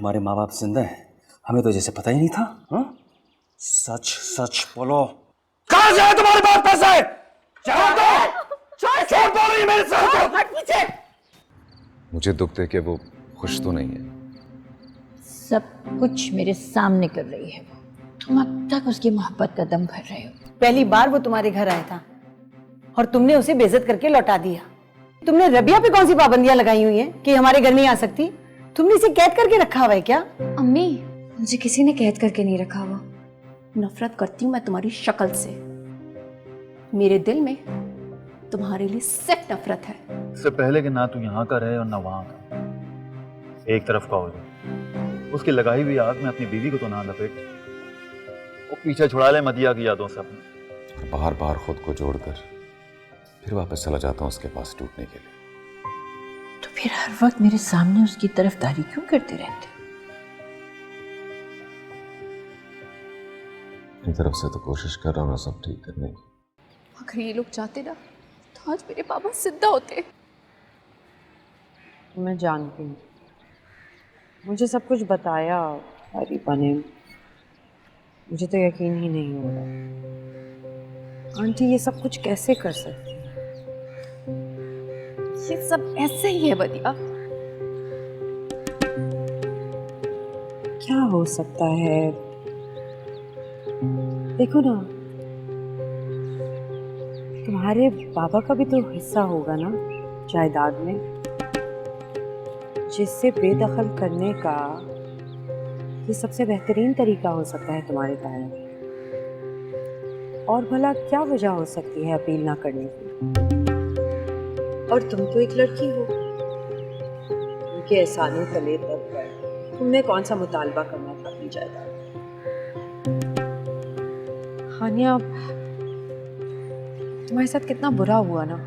तुम्हारे माँ बाप जिंदा हैं, हमें तो जैसे पता ही नहीं था। हाँ? सच सच बोलो, कहाँ से है तुम्हारे पास पैसे? जवाब दो। झूठ बोल रही है मेरे साथ। हट पीछे। मुझे दुख दे के वो खुश तो नहीं है। सब कुछ मेरे सामने कर रही है वो। तुम अब तक उसकी मोहब्बत का दम भर रहे हो। पहली बार वो तुम्हारे घर आया था और तुमने उसे बेइज्जत करके लौटा दिया। तुमने रबिया पे कौन सी पाबंदियां लगाई हुई हैं कि हमारे घर नहीं आ सकती? तुमने इसे कैद करके रखा हुआ है क्या? अम्मी, मुझे किसी ने कैद करके नहीं रखा हुआ। नफरत करती हूँ मैं तुम्हारी शक्ल से। मेरे दिल में तुम्हारे लिए सिर्फ नफरत है। इससे पहले कि ना तू यहाँ का रहे और ना वहाँ का, एक तरफ का हो जाए। उसकी लगाई हुई आग में अपनी बीवी को तो ना लपेट, वो पीछे छुड़ा ले मदिया की यादों से अपने। और बार बार खुद को जोड़कर फिर वापस चला जाता हूँ उसके पास टूटने के लिए। तो फिर हर वक्त मेरे सामने उसकी तरफदारी क्यों करते रहते? अपनी तरफ से तो कोशिश कर रहा हूँ सब ठीक करने की। अगर ये लोग चाहते ना तो आज मेरे पापा जिंदा होते। मैं जानती हूँ, मुझे सब कुछ बताया हरीपा ने। मुझे तो यकीन ही नहीं हो रहा। आंटी ये सब कुछ कैसे कर सकती है? ये सब ऐसे ही है बदिया। क्या हो सकता है? देखो ना, तुम्हारे बाबा का भी तो हिस्सा होगा ना जायदाद में, जिससे बेदखल करने का ये सबसे बेहतरीन तरीका हो सकता है तुम्हारे कारण। और भला क्या वजह हो सकती है अपील ना करने की? और तुम तो एक लड़की हो, उनके एहसानों तले दब कर तुमने कौन सा मुतालबा करना था अपनी जायदाद? हानिया, तुम्हारे साथ कितना बुरा हुआ ना।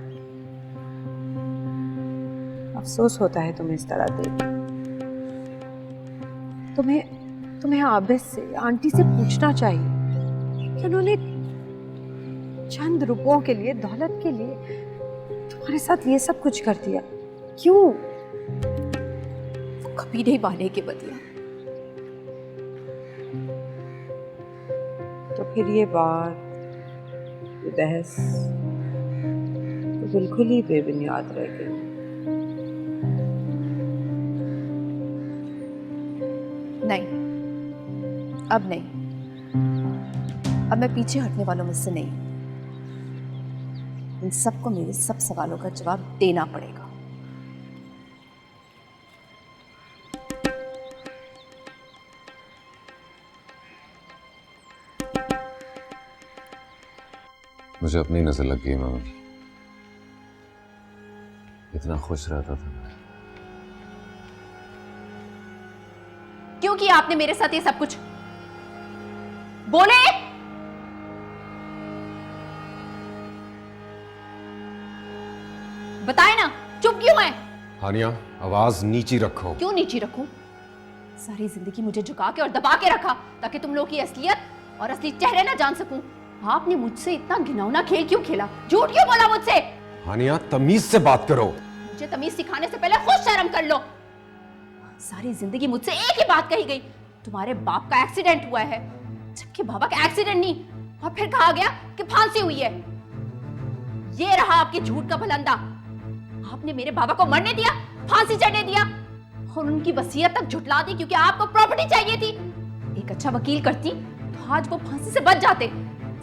अफसोस होता है तुम्हें इस तरह देख। तुम्हें आबिद से, आंटी से पूछना चाहिए कि उन्होंने चंद रुपयों के लिए, दौलत के लिए तुम्हारे साथ ये सब कुछ कर दिया। क्यों? वो कभी नहीं माने के बदिया। तो फिर ये बात, ये बहस तो बिल्कुल ही बेबुनियाद रह गई। नहीं, अब नहीं। अब मैं पीछे हटने वालों में से नहीं। इन सबको मेरे सब सवालों का जवाब देना पड़ेगा। मुझे अपनी नजर लग गई मामा। इतना खुश रहता था। क्यों किया आपने मेरे साथ ये सब कुछ? बोले। बताए ना, चुप क्यों है? हानिया, आवाज नीची रखो। क्यों नीची रखूं? सारी जिंदगी मुझे झुका के और दबा के रखा ताकि तुम लोग की असलियत और असली चेहरे ना जान सकूं। आपने मुझसे इतना घिनौना खेल क्यों खेला? झूठ क्यों बोला मुझसे? हानिया, तमीज से बात करो। मुझे तमीज सिखाने से पहले खुद शर्म कर लो। सारी जिंदगी मुझसे एक ही बात कही गई, तुम्हारे बाप का एक्सीडेंट हुआ है, जबकि बाबा का एक्सीडेंट नहीं। और फिर कहा गया कि फांसी हुई है। ये रहा आपके झूठ का बुलंदा। आपने मेरे बाबा को मरने दिया, फांसी चढ़ने दिया और उनकी वसीयत तक झुटला दी क्योंकि आपको प्रॉपर्टी चाहिए थी। एक अच्छा वकील करती तो आज वो फांसी से बच जाते,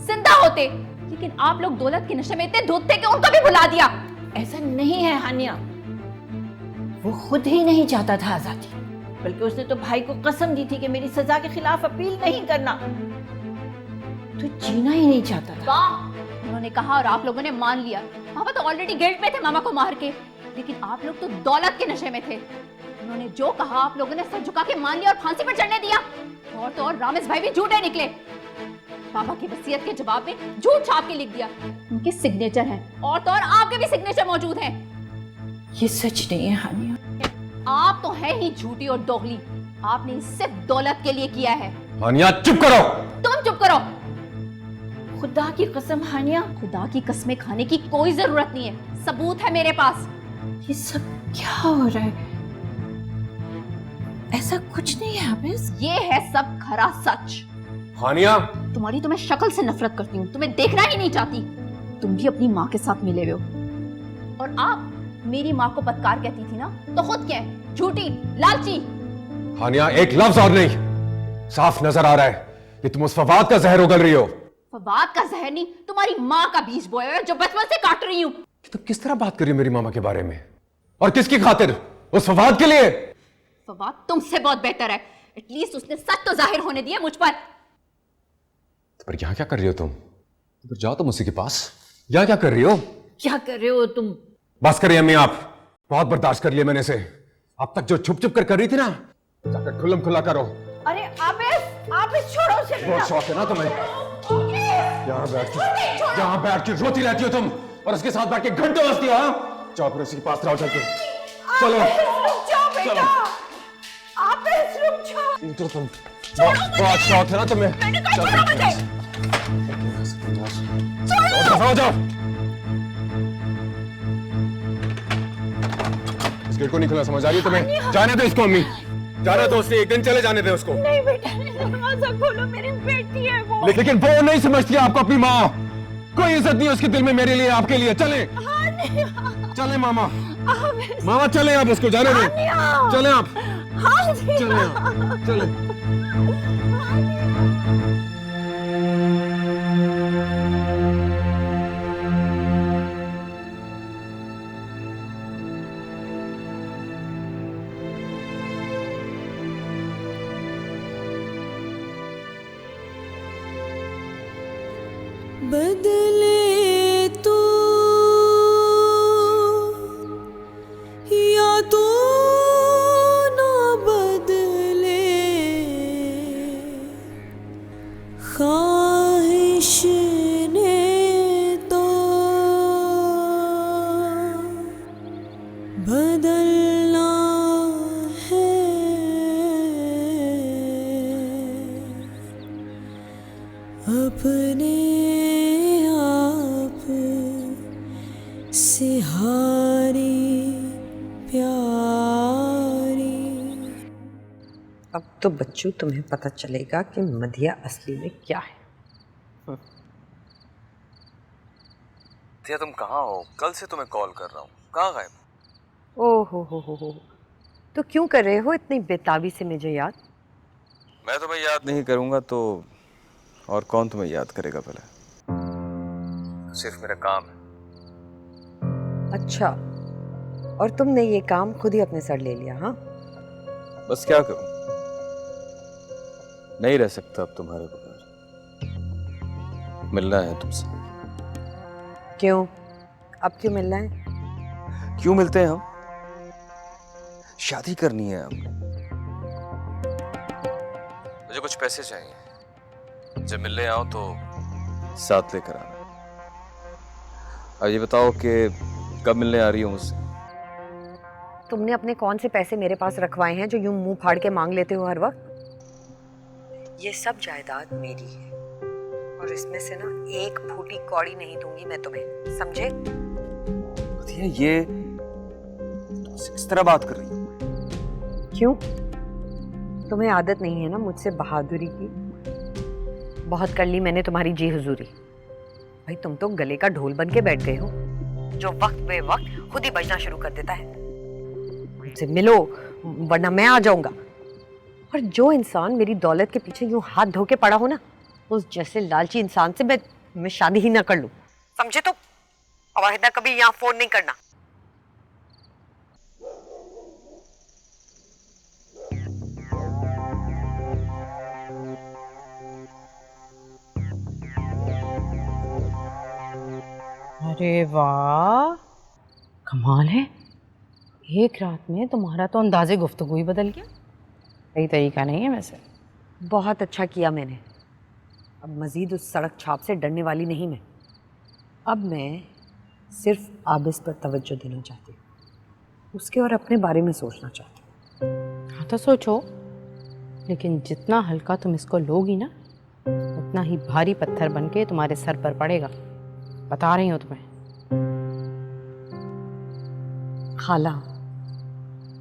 जिंदा होते। लेकिन आप लोग दौलत के नशे में इतने धुत थे कि उनको भी भुला दिया। ऐसा नहीं है हानिया, वो खुद ही नहीं चाहता था आजादी, बल्कि उसने तो भाई को कसम दी थी कि मेरी सजा के खिलाफ अपील नहीं करना। तो जीना ही नहीं चाहता था। उन्होंने कहा और आप लोगों ने मान लिया। पापा तो ऑलरेडी गिल्ट में थे मामा को मार के, लेकिन आप लोग तो दौलत के नशे में थे। उन्होंने जो कहा आप लोगों ने सर झुका के मान लिया और फांसी पर चढ़ने दिया। और तो और रामेश भाई भी झूठे निकले। पापा की वसीयत के जवाब में झूठ छाप के लिख दिया। उनके सिग्नेचर हैं और तो और आपके भी सिग्नेचर मौजूद हैं। ये सच नहीं है हानिया। आप तो है ही झूठी और दोगली। आपने सिर्फ दौलत के लिए किया है। हानिया चुप करो। तुम चुप करो। खुदा की कसम हानिया, खुदा की कसमें खाने की कोई जरूरत नहीं है, सबूत है मेरे पास। ये सब क्या हो रहा है? ऐसा कुछ नहीं है आबिस। ये है सब खरा सच। हानिया, तुम्हारी तो मैं शक्ल से नफरत करती हूँ, तुम्हें देखना ही नहीं चाहती। तुम भी अपनी माँ के साथ मिले हुए हो, और आप मेरी माँ को बदकार कहती थी ना, तो खुद क्या है? झूठी, लालची। हानिया, एक लफ्ज और नहीं, साफ नजर आ रहा है कि तुम उस फवाद का जहर उगल रही हो। फवाद का जहर नहीं, तुम्हारी माँ का बीज बोया है जो बचपन से काट रही हूँ। तुम किस तरह बात कर रही हो मेरी मामा के बारे में, और किसकी खातिर? उस फवाद के लिए? फवाद तुमसे बहुत बेहतर है, एटलीस्ट उसने सच तो जाहिर होने दिया मुझ पर। पर यहाँ क्या कर रही हो तुम? तो जाओ तुम उसी के पास। यहाँ क्या कर रही हो? क्या कर रहे हो तुम? बस करिए अम्मी, आप बहुत बर्दाश्त कर लिया मैंने से। अब तक जो छुप छुप कर रही थी ना, जाकर खुल्लम खुला करो। अरे आबिस, आबिस छोड़ो उसे बेटा। बहुत शौक है ना तुम्हें? यहाँ बैठ के रोती रहती हो तुम, और उसके साथ बैठ के घंटों हंसती हो। हाँ? जाओ फिर उसी के पास रहो, चल के चलो। रुक जाओ बेटा। आबिस रुक जाओ। तो तुम बहुत शौक है ना तुम्हें? मैंने कहा छोड़ो मुझे। हो जाओ। इस गेट को नहीं खुला, समझ आ रही है तुम्हें? जाने दो इसको अम्मी, जाने दो उसे, एक दिन चले जाने दे उसको। नहीं बेटा, दरवाजा खोलो, मेरी बेटी है वो। लेकिन वो नहीं समझती आपको अपनी माँ। कोई इज्जत नहीं है उसके दिल में मेरे लिए, आपके लिए। चले चले मामा, मामा चले आप, उसको जाने दो। चले आप, चले आप, चले। बदले तो या तो ना बदले, ख्वाहिश ने तो बदलना है। अपने सिहारी प्यारी। अब तो बच्चों तुम्हें पता चलेगा कि मधिया असली में क्या है। दिया, तुम कहाँ हो? कल से तुम्हें कॉल कर रहा हूँ, कहाँ गायब? ओ हो। तो क्यों कर रहे हो इतनी बेताबी से मुझे याद? मैं तुम्हें याद नहीं करूँगा तो और कौन तुम्हें याद करेगा? भला सिर्फ मेरा काम है। अच्छा, और तुमने ये काम खुद ही अपने सर ले लिया? हाँ, बस क्या करूं, नहीं रह सकता अब तुम्हारे बगैर। मिलना है तुमसे। क्यों? अब क्यों मिलना है? क्यों मिलते हैं हम? शादी करनी है हमने। मुझे कुछ पैसे चाहिए, जब मिलने आओ तो साथ लेकर आना। अब ये बताओ कि कब मिलने आ रही हो मुझसे? तुमने अपने कौन से पैसे मेरे पास रखवाए हैं जो यूं मुंह फाड़ के मांग लेते हो हर वक्त? ये सब जायदाद मेरी है, और इसमें से ना एक फूटी कौड़ी नहीं दूंगी मैं तुम्हें, समझे? ये तुमसे किस तरह बात कर रही हो? क्यों? तुम्हें आदत नहीं है ना मुझसे बहादुरी की? बहुत कर ली मैंने तुम्हारी जी हुजूरी। भाई तुम तो गले का ढोल बन के बैठ गए हो, जो वक्त बे वक्त खुद ही बजना शुरू कर देता है। मुझसे मिलो वरना मैं आ जाऊंगा। और जो इंसान मेरी दौलत के पीछे यूं हाथ धो के पड़ा हो ना, उस जैसे लालची इंसान से मैं शादी ही ना कर लूं, समझे? तो अब आइंदा कभी यहाँ फोन नहीं करना। अरे वाह, कमाल है। एक रात में तुम्हारा तो अंदाजे गुफ्तगू ही बदल गया। सही तरीका नहीं है वैसे। बहुत अच्छा किया मैंने। अब मजीद उस सड़क छाप से डरने वाली नहीं मैं। अब मैं सिर्फ आबिस पर तवज्जो देना चाहती हूँ, उसके और अपने बारे में सोचना चाहती हूँ। हाँ तो सोचो, लेकिन जितना हल्का तुम इसको लोगी ना, उतना ही भारी पत्थर बन के तुम्हारे सर पर पड़ेगा। बता रही हूँ तुम्हें। खाला,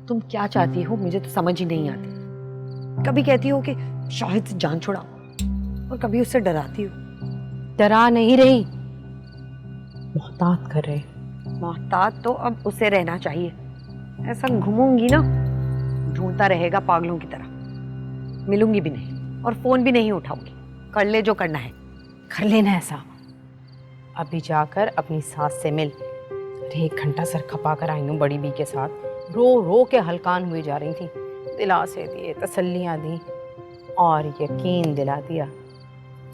तुम क्या चाहती हो मुझे तो समझ ही नहीं आती। कभी कहती हो कि शाहिद से जान छुड़ाओ और कभी उससे डराती हो। डरा नहीं रही, मोहतात कर रहे। मोहतात तो अब उसे रहना चाहिए। ऐसा घूमूंगी ना, ढूंढता रहेगा पागलों की तरह। मिलूंगी भी नहीं और फोन भी नहीं उठाऊंगी। कर ले जो करना है। कर लेना ऐसा। अभी जाकर अपनी सास से मिल। अरे 1 घंटा सर खपा कर आई हूँ बड़ी बी के साथ, रो रो के हलकान हुई जा रही थी। दिलासे दिए, तसल्लियाँ दी और यकीन दिला दिया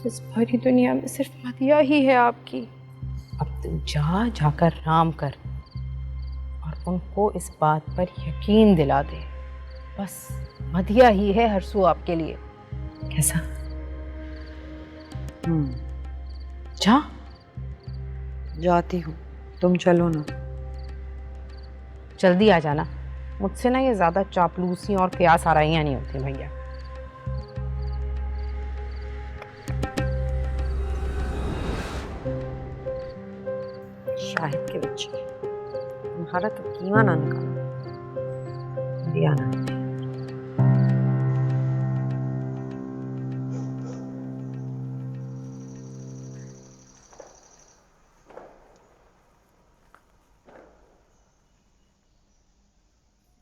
इस भरी दुनिया में सिर्फ मदिया ही है आपकी। अब तू जाकर राम कर और उनको इस बात पर यकीन दिला दे, बस मदिया ही है हरसू आपके लिए। कैसा? जा। जाती हूँ, तुम चलो ना। जल्दी आ जाना। मुझसे ना ये ज्यादा चापलूसी और क्यास आराइयाँ नहीं होती भैया। शाहिद के बच्चे, तुम्हारा तो कीमा ना निकाला दिया ना।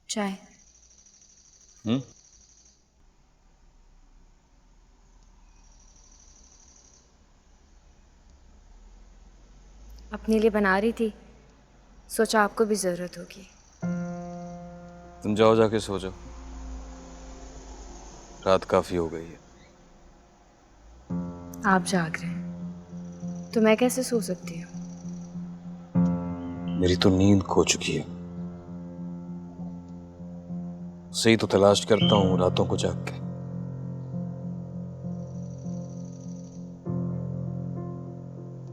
चाय। अपने लिए बना रही थी, सोचा आपको भी जरूरत होगी। तुम जाओ, जाके सो जाओ, रात काफी हो गई है। आप जाग रहे हैं तो मैं कैसे सो सकती हूँ? मेरी तो नींद खो चुकी है, सही तो तलाश करता हूँ रातों को जाग के।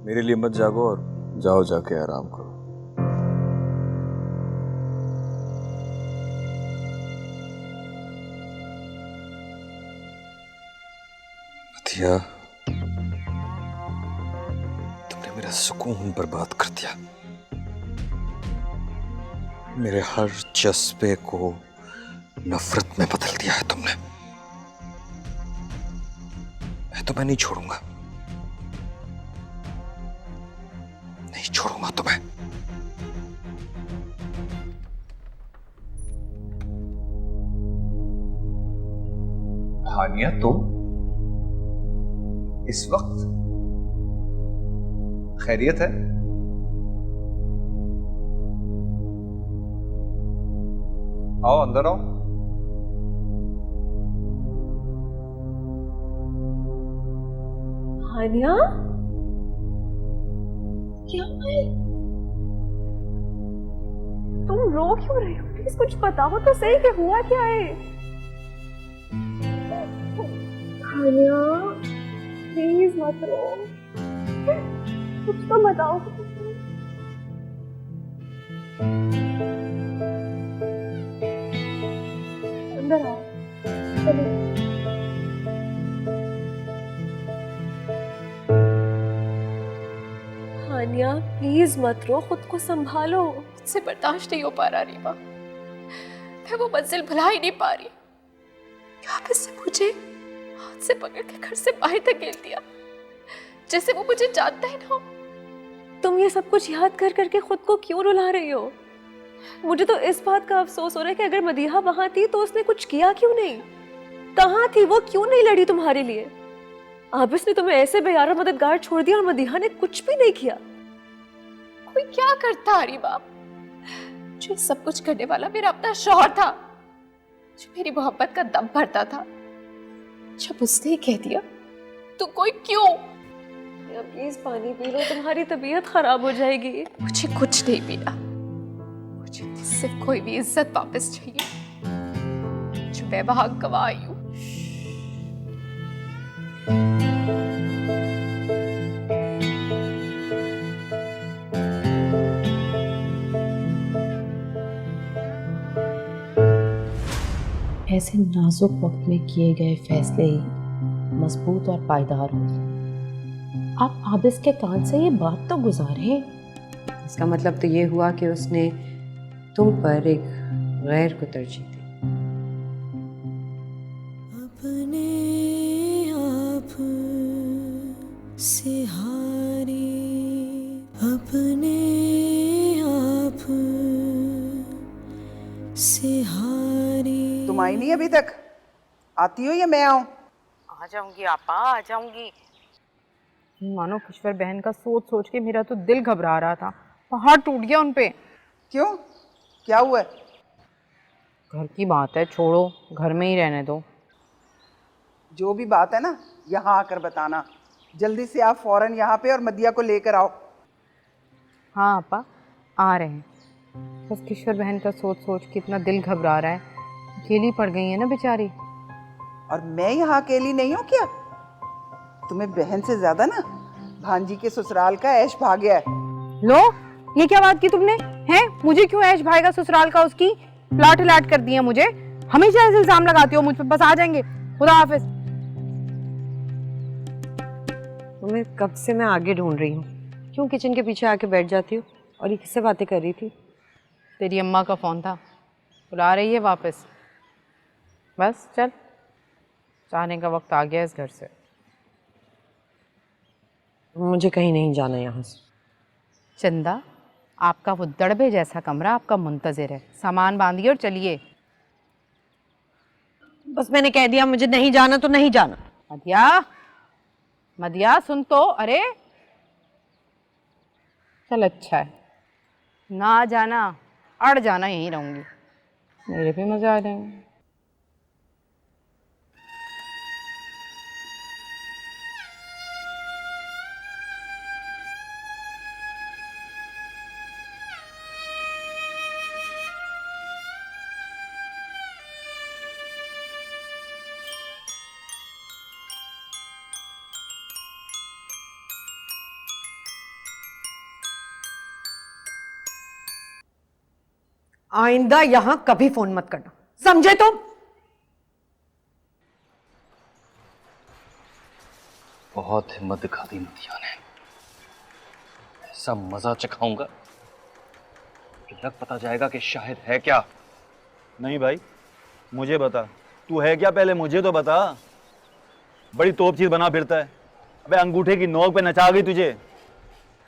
मेरे लिए मत जागो और जाओ जाके आराम करो। मदिया, तुमने मेरा सुकून बर्बाद कर दिया। मेरे हर जज्बे को नफरत में बदल दिया है तुमने। मैं तुम्हें नहीं छोड़ूंगा, नहीं छोड़ूंगा तुम्हें। हानिया, तुम इस वक्त? खैरियत है? आओ अंदर आओ। हानिया, क्या है? तुम रो क्यों रही हो? प्लीज कुछ बताओ तो सही कि हुआ क्या है? हानिया प्लीज मत रो, कुछ तो बताओ। अंदर आओ, चलो। हानिया प्लीज मत रो, खुद को संभालो। मुझसे बर्दाश्त नहीं हो पा रहा रीमा, मैं वो मंजिल भुला ही नहीं पा रही। आप इससे मुझे हाथ से पकड़ के घर से बाहर धकेल दिया, जैसे वो मुझे जानता है ना। तुम ये सब कुछ याद कर करके खुद को क्यों रुला रही हो? मुझे तो इस बात का अफसोस हो रहा है कि अगर मदीहा वहां थी तो उसने कुछ किया क्यों नहीं? कहाँ थी वो? क्यों नहीं लड़ी तुम्हारे लिए? आबिस ने तुम्हें ऐसे बेयारा मददगार छोड़ दिया और मदीहा ने कुछ भी नहीं किया। कोई क्या करता रीमा? जो सब कुछ करने वाला मेरा अपना शौहर था, जो मेरी मोहब्बत का दम भरता था। जब उसने ही कह दिया तो कोई क्यों? प्लीज पानी पी लो, तुम्हारी तबीयत खराब हो जाएगी। मुझे कुछ नहीं पीना, मुझे सिर्फ कोई भी इज्जत वापस चाहिए जो मैं वहां गंवाई हूं। ऐसे नाजुक वक्त में किए गए फैसले ही मजबूत और पायदार होते हैं। आप आबिस के कान से ये बात तो गुजारें। इसका मतलब तो ये हुआ कि उसने तुम पर एक गैर को तरजीह दी। से हारी अपने आप से हारी। तुम आई नहीं अभी तक? आती हो या मैं आऊं? आ जाऊंगी आपा, आ जाऊंगी। मानो किश्वर बहन का सोच सोच के मेरा तो दिल घबरा रहा था, पहाड़ टूट गया उन पे। क्यों, क्या हुआ? घर की बात है, छोड़ो, घर में ही रहने दो। जो भी बात है ना, यहाँ आकर बताना। जल्दी से आप फौरन यहाँ पे और मदिया को लेकर आओ। हाँ आपा, आ रहे हैं। बस किश्वर बहन का सोच सोच के इतना दिल घबरा रहा है, अकेली पड़ गई है ना बेचारी। और मैं यहाँ अकेली नहीं हूँ क्या? तुम्हें बहन से ज्यादा ना भांजी के ससुराल का ऐश भाग गया है। लो, ये क्या बात की तुमने? हैं, मुझे क्यों ऐश भाएगा ससुराल का? उसकी लाट लाट कर दिया मुझे। हमेशा ऐसे इल्जाम लगाती हो मुझ पे। बस आ जाएंगे, खुदा हाफिज। तुम्हें कब से मैं आगे ढूंढ रही हूँ, क्यों किचन के पीछे आके बैठ जाती हो? और ये किससे बातें कर रही थी? तेरी अम्मा का फोन था, बुला रही है वापस। बस चल, जाने का वक्त आ गया इस घर से। मुझे कहीं नहीं जाना यहाँ से। चंदा, आपका वो दड़बे जैसा कमरा आपका मुंतजिर है। सामान बांधिए और चलिए। बस मैंने कह दिया मुझे नहीं जाना तो नहीं जाना। मदिया, मदिया सुन तो। अरे चल, अच्छा है, ना जाना, अड़ जाना, यहीं रहूंगी। मेरे भी मजा आ जाएंगे। आइंदा यहाँ कभी फोन मत करना, समझे तुम? बहुत हिम्मत दिखा दी मदिया ने। ऐसा मजा चखाऊंगा कि लग पता जाएगा कि शाहिद है क्या। नहीं भाई, मुझे बता, तू है क्या? पहले मुझे तो बता। बड़ी तोप चीज बना फिरता है। अबे अंगूठे की नोक पे नचा गई तुझे।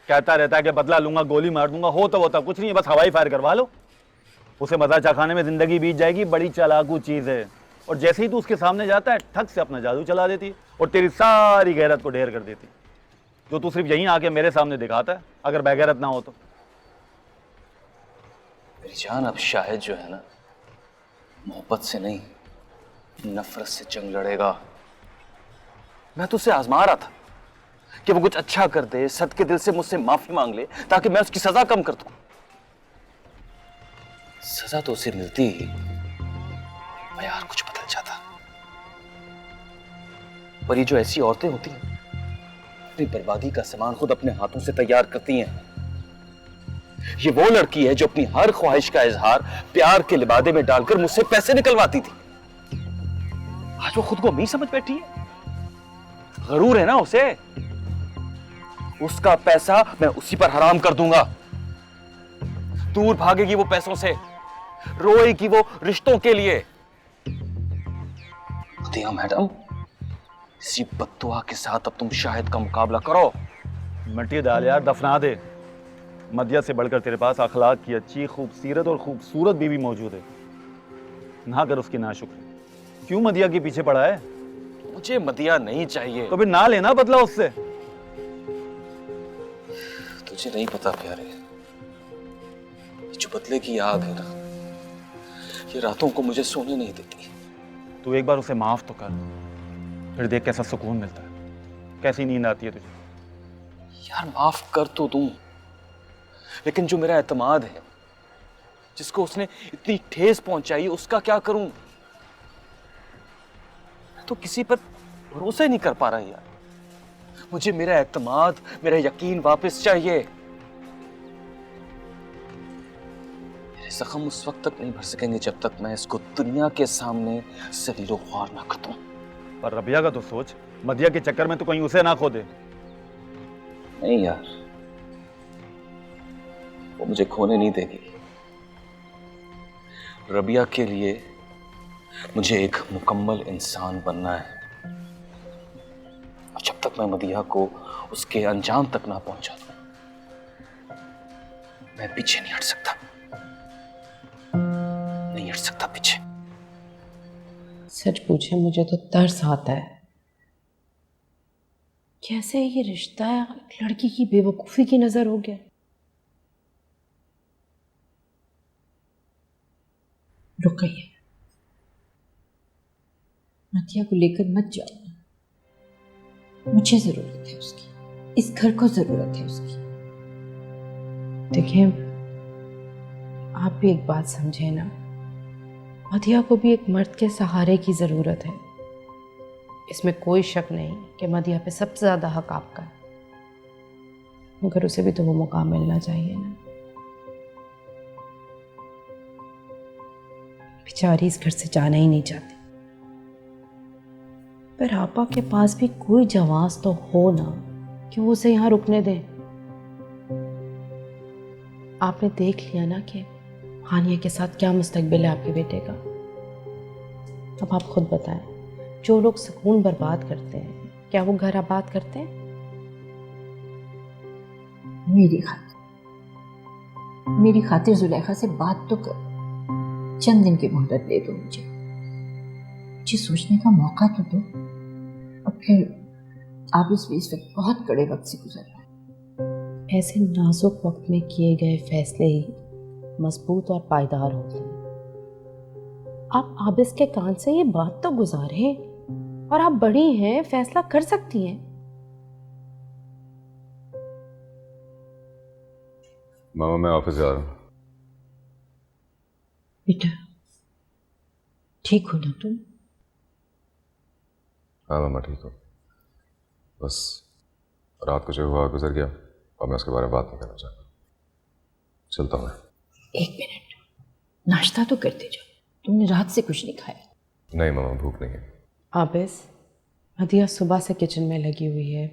कहता रहता है कि बदला लूंगा, गोली मार दूंगा। होता होता कुछ नहीं है, बस हवाई फायर करवा लो। उसे मजा चखाने में जिंदगी बीत जाएगी। बड़ी चालाकू चीज है। और जैसे ही तू उसके सामने जाता है, ठग से अपना जादू चला देती है और तेरी सारी गैरत को ढेर कर देती, जो तू सिर्फ यहीं आके मेरे सामने दिखाता है, अगर बेगैरत ना हो तो। मेरी जान, अब शाहिद जो है ना, मोहब्बत से नहीं, नफरत से जंग लड़ेगा। मैं तो उसे आजमा रहा था कि वो कुछ अच्छा कर दे, सदके दिल से मुझसे माफी मांग ले, ताकि मैं उसकी सजा कम कर दूं। सजा तो उसे मिलती ही, मैं यार कुछ बदल जाता। पर ये जो ऐसी औरतें होती हैं, अपनी बर्बादी का सामान खुद अपने हाथों से तैयार करती हैं। ये वो लड़की है जो अपनी हर ख्वाहिश का इजहार प्यार के लिबादे में डालकर मुझसे पैसे निकलवाती थी। आज वो खुद को अमीर समझ बैठी है। गरूर है ना उसे। उसका पैसा मैं उसी पर हराम कर दूंगा। दूर भागेगी वो पैसों से, रोएगी वो रिश्तों के लिए। मदिया मैडम, इसी बद्दुआ के साथ अब तुम शाहिद का मुकाबला करो। मिट्टी डाल यार, दफना दे। मदिया से बढ़कर तेरे पास अखलाक की अच्छी, खूबसूरत और खूबसूरत बीवी मौजूद है। ना कर उसकी नाशुक्र। क्यों मदिया के पीछे पड़ा है? मुझे मदिया नहीं चाहिए। तो फिर ना लेना बदला उससे। तुझे नहीं पता प्यारे, जो बदले की आग है ना, ये रातों को मुझे सोने नहीं देती। तू एक बार उसे माफ तो कर, फिर देख कैसा सुकून मिलता है, कैसी नींद आती है तुझे। यार माफ कर तो दूं, लेकिन जो मेरा एतमाद है, जिसको उसने इतनी ठेस पहुंचाई, उसका क्या करूं? मैं तो किसी पर भरोसा ही नहीं कर पा रहा यार। मुझे मेरा एतमाद, मेरा यकीन वापस चाहिए। मेरे जख्म उस वक्त तक नहीं भर सकेंगे जब तक मैं इसको दुनिया के सामने जलीलो ख्वार ना कर दूं। पर रबिया का तो सोच, मदिया के चक्कर में तो कहीं उसे ना खो दे। नहीं यार, वो मुझे खोने नहीं देगी। रबिया के लिए मुझे एक मुकम्मल इंसान बनना है, और जब तक मैं मदिया को उसके अंजाम तक ना पहुंचा दूं, मैं पीछे नहीं हट सकता, नहीं हट सकता पीछे। सच पूछे मुझे तो तरस आता है, कैसे ये रिश्ता एक लड़की की बेवकूफी की नजर हो गया। रुकइए, मदिया को लेकर मत जाओ, मुझे जरूरत है उसकी, इस घर को जरूरत है उसकी। देखिए आप भी एक बात समझे ना, मदिया को भी एक मर्द के सहारे की जरूरत है। इसमें कोई शक नहीं कि मदिया पे सबसे ज्यादा हक आपका है, मगर उसे भी तो वो मौका मिलना चाहिए ना। बेचारी इस घर से जाना ही नहीं चाहती, पर आपा के पास भी कोई जवाब तो हो ना कि वो उसे यहां रुकने दे। आपने देख लिया ना कि हानिया के साथ क्या मुस्तकबिल है आपके बेटे का। अब आप खुद बताएं, जो लोग सुकून बर्बाद करते हैं क्या वो घर आबाद करते हैं? मेरी खातिर जुलेखा से बात तो कर, चंद दिन की मोहलत दे दो मुझे सोचने का मौका तो दो। और फिर आप इस वक्त बहुत कड़े वक्त से गुजर रहे हैं। ऐसे नाजुक वक्त में किए गए फैसले ही मजबूत और पायदार होते हैं। आप आबिस के कान से ये बात तो गुजारें, और आप बड़ी हैं, फैसला कर सकती हैं। मामा मैं ऑफिस जा रहा हूँ। बेटा ठीक हो ना तुम? हाँ मामा ठीक हो, बस रात को जो हुआ गुजर गया और मैं उसके बारे में बात नहीं करना चाहता। चलता हूँ। एक मिनट, नाश्ता तो करते जाओ, तुमने रात से कुछ नहीं खाया। नहीं मामा भूख नहीं है। आबिस, मदिया सुबह से किचन में लगी हुई है,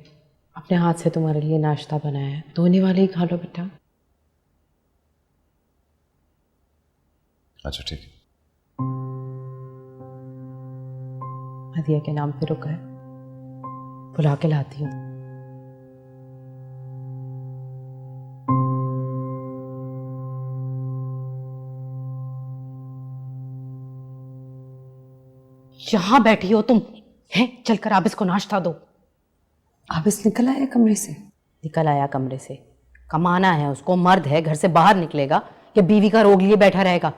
अपने हाथ से तुम्हारे लिए नाश्ता बनाया है, धोने वाले ही खा लो बेटा। अच्छा ठीक है। मदिया के नाम पे रुका है, बुला के लाती हूँ। यहां बैठी हो तुम हैं? चलकर आबिस को नाश्ता दो। आबिस निकल आया कमरे से? निकल आया कमरे से, कमाना है उसको, मर्द है, घर से बाहर निकलेगा कि बीवी का रोग लिए बैठा रहेगा।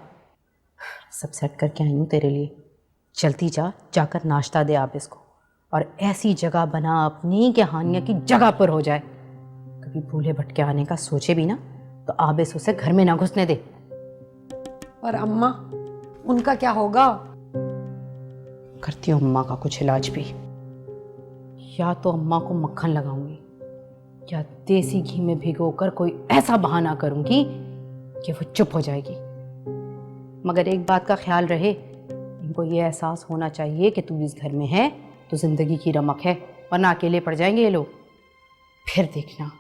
सब सेट करके आई हूँ तेरे लिए, चलती जा, जाकर नाश्ता दे आबिस को, और ऐसी जगह बना अपनी कि हानिया की जगह पर हो जाए। कभी भूले भटके आने का सोचे भी ना तो आबिस उसे घर में ना घुसने दे। और अम्मा, उनका क्या होगा? करती हूँ अम्मा का कुछ इलाज भी, या तो अम्मा को मक्खन लगाऊंगी या देसी घी में भिगोकर कोई ऐसा बहाना करूंगी कि वो चुप हो जाएगी। मगर एक बात का ख्याल रहे, इनको ये एहसास होना चाहिए कि तू इस घर में है तो जिंदगी की रमक है, वरना अकेले पड़ जाएंगे ये लोग। फिर देखना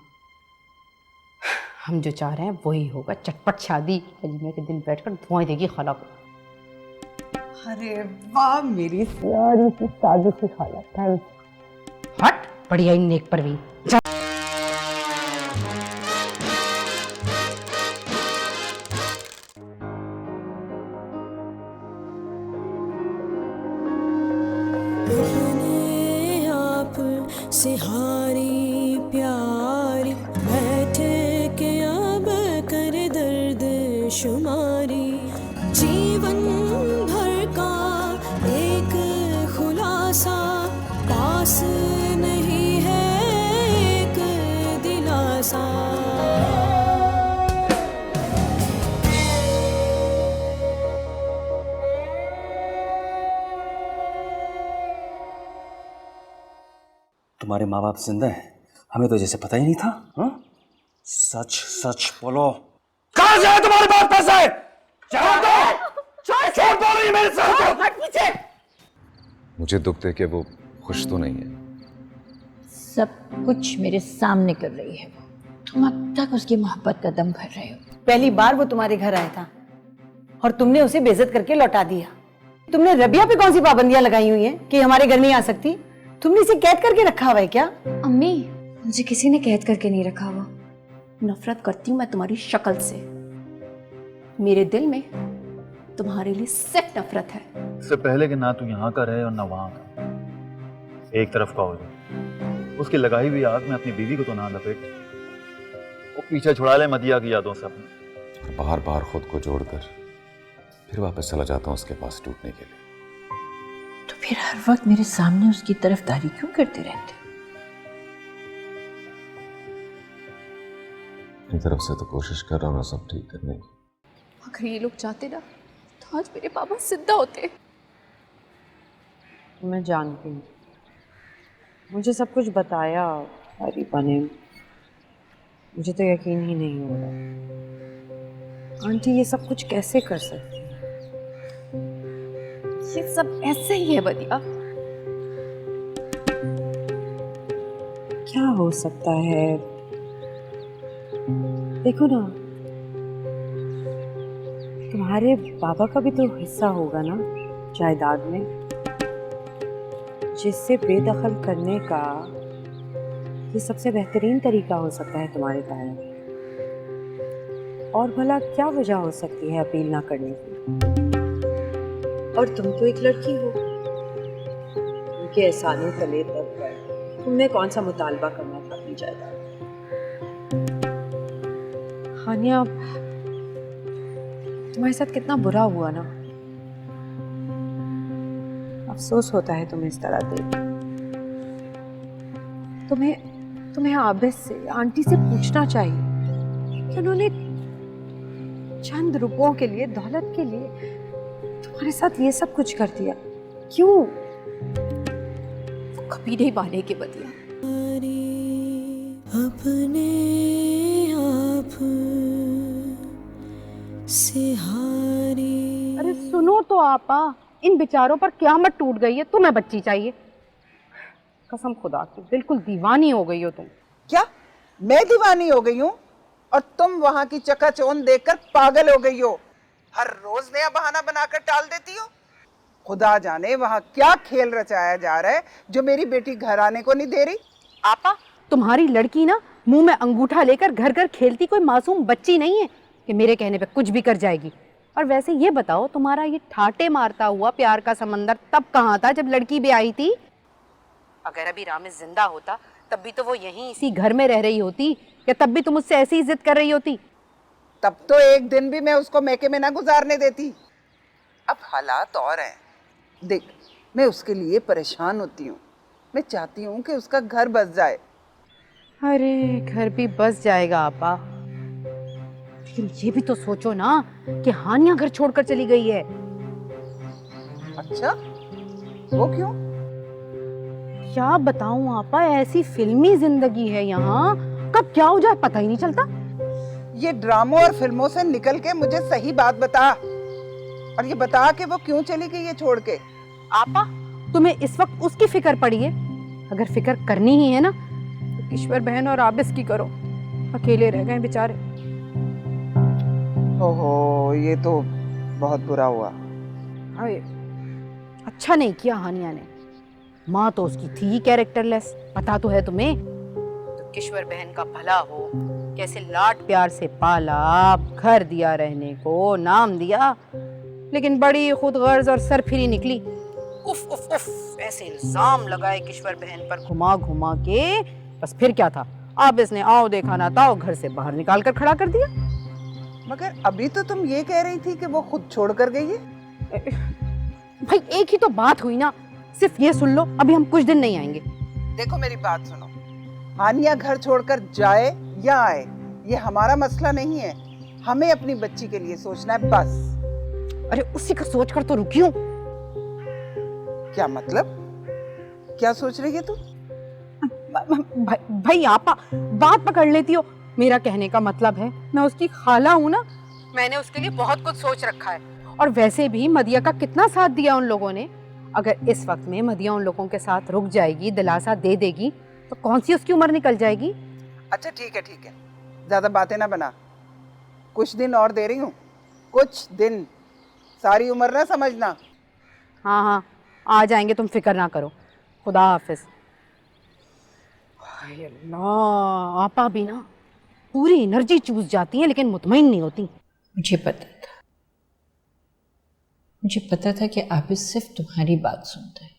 हम जो चाह रहे हैं वही होगा, चटपट शादी, वलीमे के दिन बैठकर धुआं देगी खाला को। अरे वाह मेरी प्यारी सी सादू सी खाला, थैंक्स। हट, बढ़िया ही नेक परवीन। अपने आप से हारी प्यारी, बैठे के अब कर दर्द शुमारी, जीवन भर का एक खुलासा, पास नहीं है एक दिलासा। तुम्हारे माँ बाप जिंदा हैं, हमें तो जैसे पता ही नहीं था। हाँ? सच सच बोलो, कहाँ से है तुम्हारे पास पैसे? छोड़ दो नहीं मेरे साथ। मुझे दुख दे के वो खुश तो नहीं है। सब कुछ मेरे सामने कर रही है वो, तुम अब तक उसकी मोहब्बत का दम भर रहे हो। पहली बार वो तुम्हारे घर आया था और तुमने उसे बेइज्जत करके लौटा दिया। तुमने रबिया पे कौन सी पाबंदियां लगाई हुई हैं कि हमारे घर नहीं आ सकती? तुमने इसे कैद करके रखा हुआ है क्या? अम्मी, मुझे किसी ने कैद करके नहीं रखा हुआ। नफरत करती हूँ मैं तुम्हारी शक्ल से। मेरे दिल में तुम्हारे लिए सिर्फ नफरत है। इससे पहले कि ना तू यहाँ का रहे और ना वहाँ का, एक तरफ का हो जाए। उसकी लगाई हुई आग में अपनी बीवी को तो ना लपेट, वो पीछे छुड़ा ले मदिया की यादों से अपने। बार बार खुद को जोड़कर फिर वापस चला जाता हूँ उसके पास टूटने के लिए। तो फिर हर वक्त मेरे सामने उसकी तरफदारी क्यों करते रहते? अपनी तरफ से तो कोशिश कर रहा हूँ ना सब ठीक करने की। अगर ये लोग चाहते ना तो आज मेरे पापा जिंदा होते। मैं जानती हूँ, मुझे सब कुछ बताया अरीबा ने। मुझे तो यकीन ही नहीं हो रहा। आंटी ये सब कुछ कैसे कर सकती है? ये सब ऐसे ही है बदिया। क्या हो सकता है? देखो ना, तुम्हारे बाबा का भी तो हिस्सा होगा ना जायदाद में, जिससे बेदखल करने का ये सबसे बेहतरीन तरीका हो सकता है तुम्हारे कारण। और भला क्या वजह हो सकती है अपील ना करने की? और तुम तो एक लड़की हो, उनके एहसानों तले दब कर तुमने कौन सा मुतालबा करना था अपनी जायदाद? हानिया, तुम्हारे साथ कितना बुरा हुआ ना। अफसोस होता है तुम्हें इस तरह देख। तुम्हें आबिद से, आंटी से पूछना चाहिए कि उन्होंने चंद रुपयों के लिए, दौलत के लिए तुम्हारे साथ ये सब कुछ कर दिया। क्यों? कभी नहीं मानेगी बदिया। अपने आप से हारी। अरे सुनो तो आपा, इन बेचारों पर क़यामत टूट गई है, तुम्हें बच्ची चाहिए। कसम खुदा की, बिल्कुल दीवानी हो गई हो तुम। क्या मैं दीवानी हो गई हूँ और तुम वहां की चकाचौंध देखकर पागल हो गई हो? हर रोज नया बहाना बनाकर टाल देती हो। खुदा जाने वहां क्या खेल रचाया जा रहा है जो मेरी बेटी घर आने को नहीं दे रही। आपा, तुम्हारी लड़की ना मुंह में अंगूठा लेकर घर घर खेलती कोई मासूम बच्ची नहीं है कि मेरे कहने पे कुछ भी कर जाएगी। और वैसे ये बताओ, तुम्हारा ये ठाटे मारता हुआ प्यार का समंदर तब कहाँ था जब लड़की भी आई थी? अगर अभी रामेश जिंदा होता तब भी तो वो यहीं इसी घर में रह रही होती, या तब भी तुम मुझसे ऐसी जिद कर रही होती? तब तो एक दिन भी मैं उसको मैके में ना गुजारने देती। अब हालात और हैं। देख, मैं उसके लिए परेशान होती हूँ। मैं चाहती हूँ कि उसका घर बस जाए। अरे घर भी बस जाएगा आपा, लेकिन ये भी तो सोचो ना कि हानिया घर छोड़कर चली गई है। अच्छा, वो क्यों? क्या बताऊं आपा, ऐसी फिल्मी जिंदगी है यहाँ, कब क्या हो जाए पता ही नहीं चलता। ये ड्रामों और फिल्मों से निकल के मुझे सही बात बता, और ये बता कि वो क्यों चली गई है छोड़ के। आपा, तुम्हें इस वक्त उसकी फिक्र पड़ी है। अगर फिक्र करनी ही है ना तो ईश्वर बहन और आबिस की करो, अकेले रह गए बेचारे। ओहो, ये तो बहुत बुरा हुआ। अरे अच्छा नहीं किया हानिया ने। माँ तो उसकी थी ही कैरेक्टरलेस, पता तो है तुम्हें। तो किश्वर बहन का भला हो, कैसे लाड प्यार से पाला, घर दिया रहने को, नाम दिया, लेकिन बड़ी खुदगर्ज और सरफिरी निकली। उफ उफ उफ, ऐसे इल्जाम लगाए किश्वर बहन पर घुमा घुमा के। बस फिर क्या था, अब इसने आओ देखा ना ताओ घर से बाहर निकाल कर खड़ा कर दिया। मगर अभी तो तुम ये कह रही थी कि वो खुद छोड़ कर गई है। भाई एक ही तो बात हुई ना, सिर्फ ये सुन लो, अभी हम कुछ दिन नहीं आएंगे। देखो मेरी बात सुनो, हानिया घर छोड़कर जाए या आए ये हमारा मसला नहीं है। हमें अपनी बच्ची के लिए सोचना है बस। अरे उसी का सोच कर तो रुकी हूँ। क्या मतलब? क्या सोच रही है तू? भाई आपा, बात पकड़ लेती हो। मेरा कहने का मतलब है, मैं उसकी खाला हूँ ना, मैंने उसके लिए बहुत कुछ सोच रखा है। और वैसे भी मदिया का कितना साथ दिया उन लोगों ने। अगर इस वक्त में मदिया उन लोगों के साथ रुक जाएगी, दिलासा दे देगी, तो कौन सी उसकी उम्र निकल जाएगी। अच्छा ठीक है, ज्यादा बातें ना बना। कुछ दिन और दे रही हूँ, कुछ दिन, सारी उम्र ना समझना। हाँ हाँ आ जाएंगे, तुम फिक्र ना करो। खुदा हाफिज। हाय अल्लाह, आपा भी ना पूरी एनर्जी चूस जाती है लेकिन मुतमईन नहीं होती। मुझे पता था कि आबिद सिर्फ तुम्हारी बात सुनता है,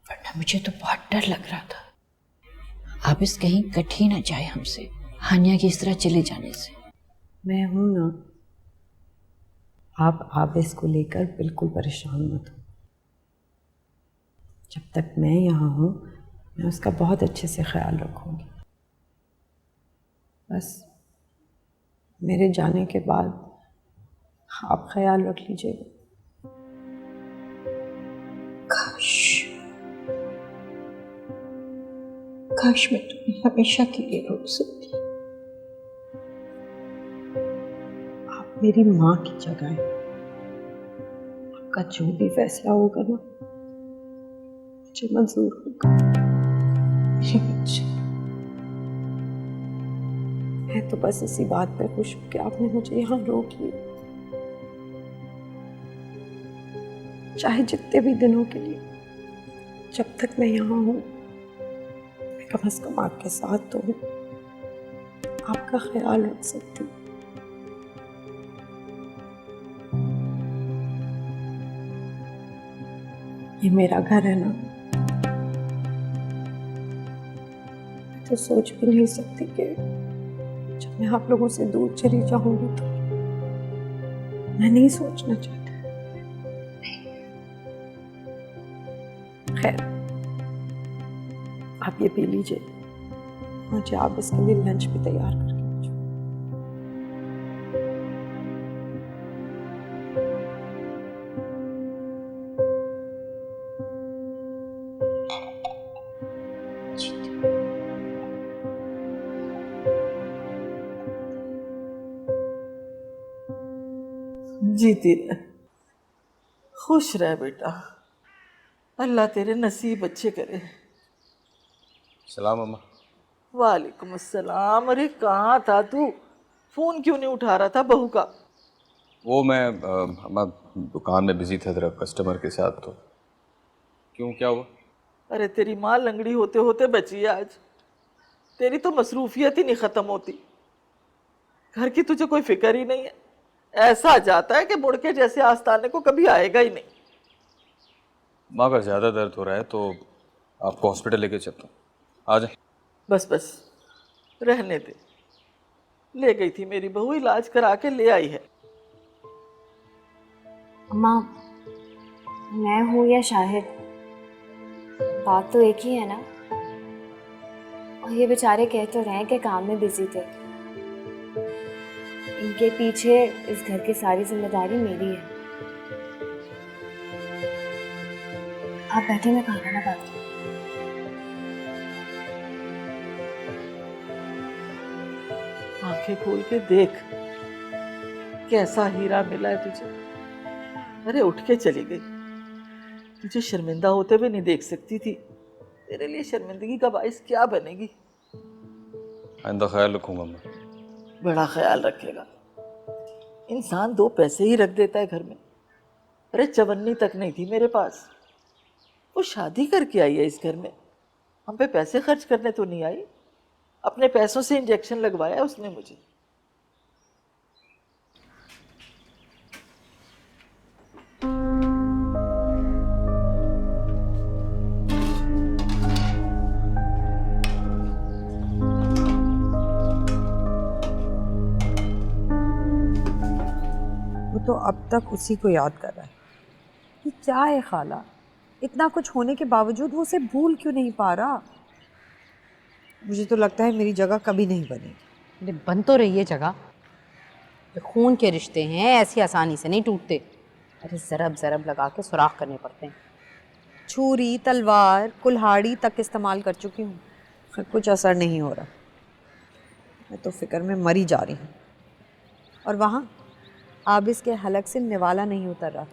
वरना मुझे तो बहुत डर लग रहा था आबिद कहीं कट ही ना जाए हमसे, हानिया की इस तरह चले जाने से। मैं हूं ना, आप आबिद को लेकर बिल्कुल परेशान मत हो। जब तक मैं यहाँ हूँ मैं उसका बहुत अच्छे से ख्याल रखूँगी। बस मेरे जाने के बाद आप ख्याल रख लीजिएगा। काश मैं तुम्हें हमेशा के लिए रोक सकती। आप मेरी माँ की जगह हैं। आपका जो भी फैसला होगा ना मुझे मंजूर होगा। मैं तो बस इसी बात पर खुश हूँ कि आपने मुझे यहाँ रोक लिया, चाहे जितने भी दिनों के लिए। जब तक मैं यहाँ हूँ मैं कम से कम आपके साथ तो हूँ, आपका ख्याल रख सकती हूँ। ये मेरा घर है ना, मैं तो सोच भी नहीं सकती कि जब मैं आप लोगों से दूर चली जाऊंगी तो मैं नहीं सोचना चाहती। खैर, आप ये पी लीजिए, मुझे आप इसके लिए लंच भी तैयार करके भेजो। जीती रह, खुश रह बेटा, अल्लाह तेरे नसीब अच्छे करे। सलाम अम्मा। वालेकुम अस्सलाम। अरे कहाँ था तू, फोन क्यों नहीं उठा रहा था बहू का? वो मैं अम्मा दुकान में बिजी था जरा कस्टमर के साथ। तो क्यों, क्या हुआ? अरे तेरी माँ लंगड़ी होते होते बची है आज। तेरी तो मसरूफियत ही नहीं ख़त्म होती, घर की तुझे कोई फिक्र ही नहीं है। ऐसा जाता है कि मुड़ के जैसे आस्ताने को कभी आएगा ही नहीं। माँ का ज़्यादा दर्द हो रहा है तो आपको हॉस्पिटल लेके चलता हूँ, आ जाए। बस बस रहने दे, ले गई थी मेरी बहू, इलाज करा के ले आई है। अम्मा, मैं हूँ या शाहिद, बात तो एक ही है ना। और ये बेचारे कह तो रहे हैं कि काम में बिजी थे। इनके पीछे इस घर की सारी जिम्मेदारी मेरी है। आप बैठे, मैं खाना लगाती हूँ। आंखें खोल के देख कैसा हीरा मिला है तुझे। अरे उठ के चली गई, तुझे शर्मिंदा होते हुए नहीं देख सकती थी। तेरे लिए शर्मिंदगी का बाइस क्या बनेगी? आइंदा ख्याल रखूंगा मैं। बड़ा ख्याल रखेगा। इंसान दो पैसे ही रख देता है घर में। अरे चवन्नी तक नहीं थी मेरे पास, वो शादी करके आई है इस घर में। हम पे पैसे खर्च करने तो नहीं आई, अपने पैसों से इंजेक्शन लगवाया उसने मुझे। वो तो अब तक उसी को याद कर रहा है कि क्या है खाला, इतना कुछ होने के बावजूद वो उसे भूल क्यों नहीं पा रहा। मुझे तो लगता है मेरी जगह कभी नहीं बनेगी। अरे बन तो रही है जगह, ये खून के रिश्ते हैं, ऐसी आसानी से नहीं टूटते। अरे ज़रब ज़रब लगा के सुराख करने पड़ते हैं। छुरी, तलवार, कुल्हाड़ी तक इस्तेमाल कर चुकी हूँ, पर कुछ असर नहीं हो रहा। मैं तो फिक्र में मरी जा रही हूँ। और वहाँ आबिस के हलक से निवाला नहीं उतर रहा,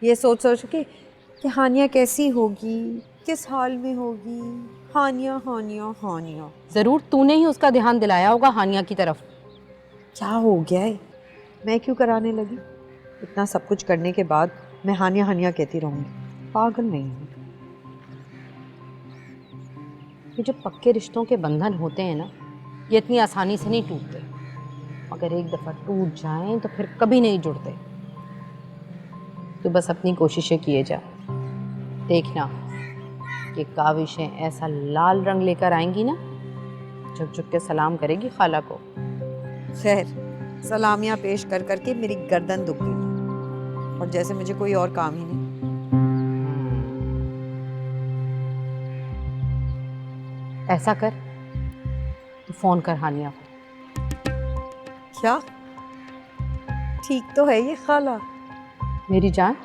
ये सोच सोच के कि हानिया कैसी होगी, किस हाल में होगी। हानिया हानिया हानिया। ज़रूर तूने ही उसका ध्यान दिलाया होगा हानिया की तरफ। क्या हो गया है, मैं क्यों कराने लगी? इतना सब कुछ करने के बाद मैं हानिया हानिया कहती रहूँगी? पागल नहीं हूँ। ये जो पक्के रिश्तों के बंधन होते हैं ना, ये इतनी आसानी से नहीं टूटते। अगर एक दफ़ा टूट जाएं तो फिर कभी नहीं जुड़ते। तो बस अपनी कोशिशें किए जा, देखना कि काविशें ऐसा लाल रंग लेकर आएंगी ना, झुक झुक के सलाम करेगी खाला को। खैर, सलामियाँ पेश कर करके मेरी गर्दन दुख गई और जैसे मुझे कोई और काम ही नहीं। ऐसा कर, तो फोन कर हानिया को। क्या? ठीक तो है ये खाला? मेरी जान,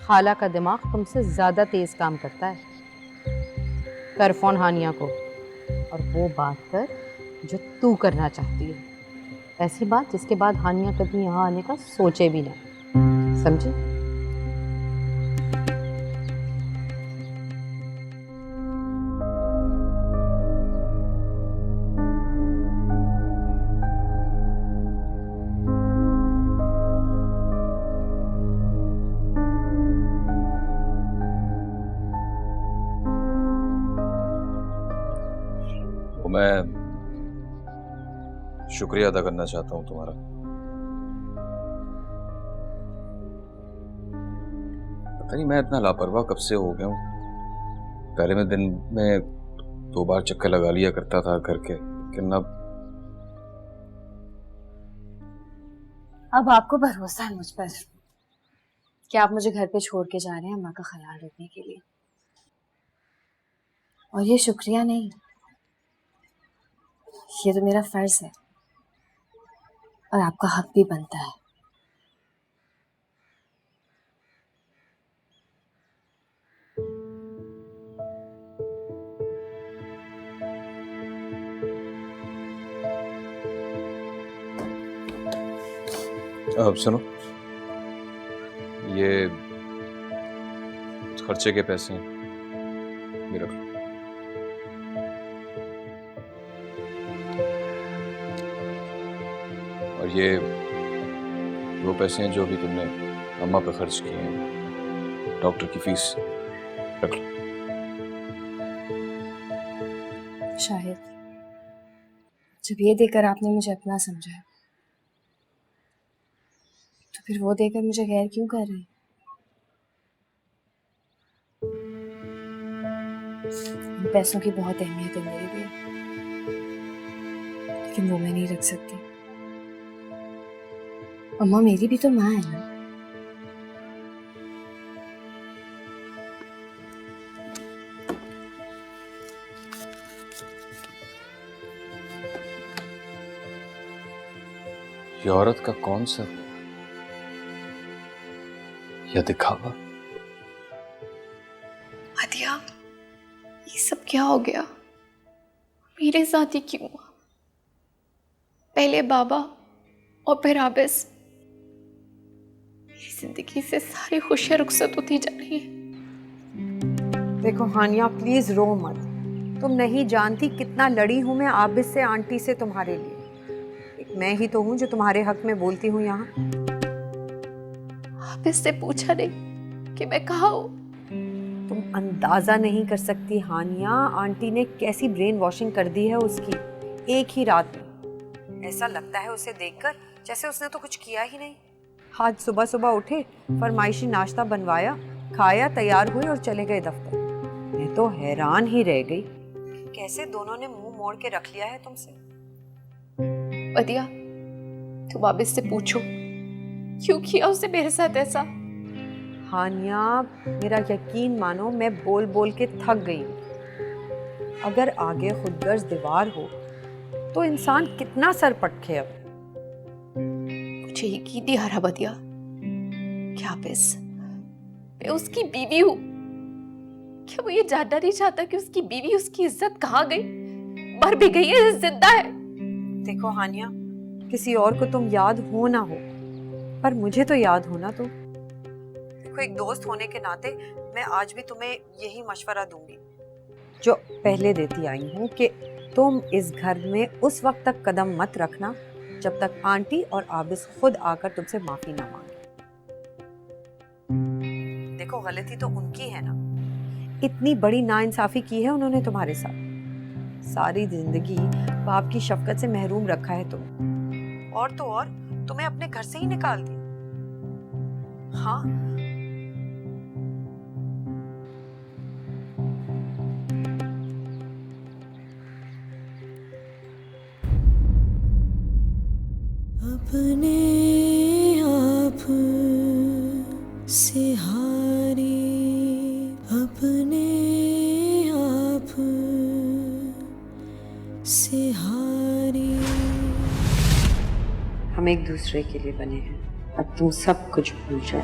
खाला का दिमाग तुमसे ज्यादा तेज काम करता है। कर फोन हानिया को और वो बात कर जो तू करना चाहती है। ऐसी बात जिसके बाद हानिया कभी यहाँ आने का सोचे भी ना, समझी? मैं शुक्रिया अदा करना चाहता हूं तुम्हारा। पता नहीं मैं इतना लापरवाह कब से हो गया हूं। पहले मैं दिन में 2 बार चक्कर लगा लिया करता था घर के, लेकिन अब आपको भरोसा है मुझ पर कि आप मुझे घर पे छोड़ के जा रहे हैं अम्मा का ख्याल रखने के लिए। और ये शुक्रिया नहीं, ये तो मेरा फर्ज है और आपका हक भी बनता है। अब सुनो, ये खर्चे के पैसे हैं, ये रख लो। और ये वो पैसे हैं जो अभी तुमने अम्मा पे खर्च किए हैं, डॉक्टर की फीस, रख लो। शाहिद, जब ये देकर आपने मुझे अपना समझा, तो फिर वो देकर मुझे गैर क्यों कर रहे हैं? इन पैसों की बहुत अहमियत है मेरे लिए, लेकिन वो मैं नहीं रख सकती। अम्मा मेरी भी तो माँ है ना। ये औरत का कौन सा या दिखावा? अदिया, ये सब क्या हो गया? मेरे साथ ही क्यों हुआ? पहले बाबा और फिर आबिस। मेरी जिंदगी से सारी खुशियां रुखसत होती जा रही है। देखो हानिया, प्लीज रो मत। तुम नहीं जानती कितना लड़ी हूं मैं आबिस से, आंटी से तुम्हारे लिए। एक मैं ही तो हूं जो तुम्हारे हक में बोलती हूँ यहाँ। आबिस से पूछा नहीं कि मैं कहाँ हूँ? तुम अंदाजा नहीं कर सकती हानिया, आंटी ने कैसी ब्रेन वॉशिंग कर दी है उसकी एक ही रात में। ऐसा लगता है उसे देखकर जैसे उसने तो कुछ किया ही नहीं। आज सुबह सुबह उठे, फरमाइशी नाश्ता बनवाया, खाया, तैयार हुए और चले गए दफ्तर। मैं तो हैरान ही रह गई, कैसे दोनों ने मुंह मोड़ के रख लिया है तुमसे। अदिया, तुम आबिस से पूछो क्यों किया उसने मेरे साथ ऐसा। हानिया, मेरा यकीन मानो, मैं बोल बोल के थक गई हूँ। अगर आगे खुदगर्ज दीवार हो तो इंसान कितना सर पटखे। अब मुझे यकीन नहीं आ रहा बदिया, क्या आबिस मैं उसकी बीवी हूँ? क्या वो ये जानना नहीं चाहता कि उसकी बीवी, उसकी इज्जत कहाँ गई? मर भी गई है, जिंदा है? देखो हानिया, किसी और को तुम याद हो ना हो, पर मुझे तो याद होना। तो देखो, एक दोस्त होने के नाते मैं आज भी तुम्हें यही मशवरा दूंगी जो पहले देती आई हूँ कि तुम इस घर में उस वक्त तक कदम मत रखना जब तक आंटी और आबिस खुद आकर तुमसे माफी ना मांगे। देखो, गलती तो उनकी है ना, इतनी बड़ी नाइंसाफी की है उन्होंने तुम्हारे साथ। सारी जिंदगी बाप की शफकत से महरूम रखा है तुम्हें, और तो और तुम्हें अपने घर से ही निकाल दिया। हाँ, अपने आप से हारी, अपने आप से हारी। हम एक दूसरे के लिए बने हैं, अब तुम सब कुछ भूल जाओ।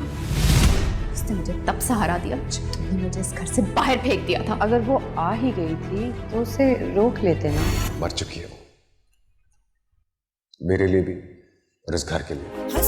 उसने मुझे तब सहारा दिया जब तुमने मुझे इस घर से बाहर फेंक दिया था। अगर वो आ ही गई थी तो उसे रोक लेते ना। मर चुकी है वो, मेरे लिए भी और इस घर के लिए।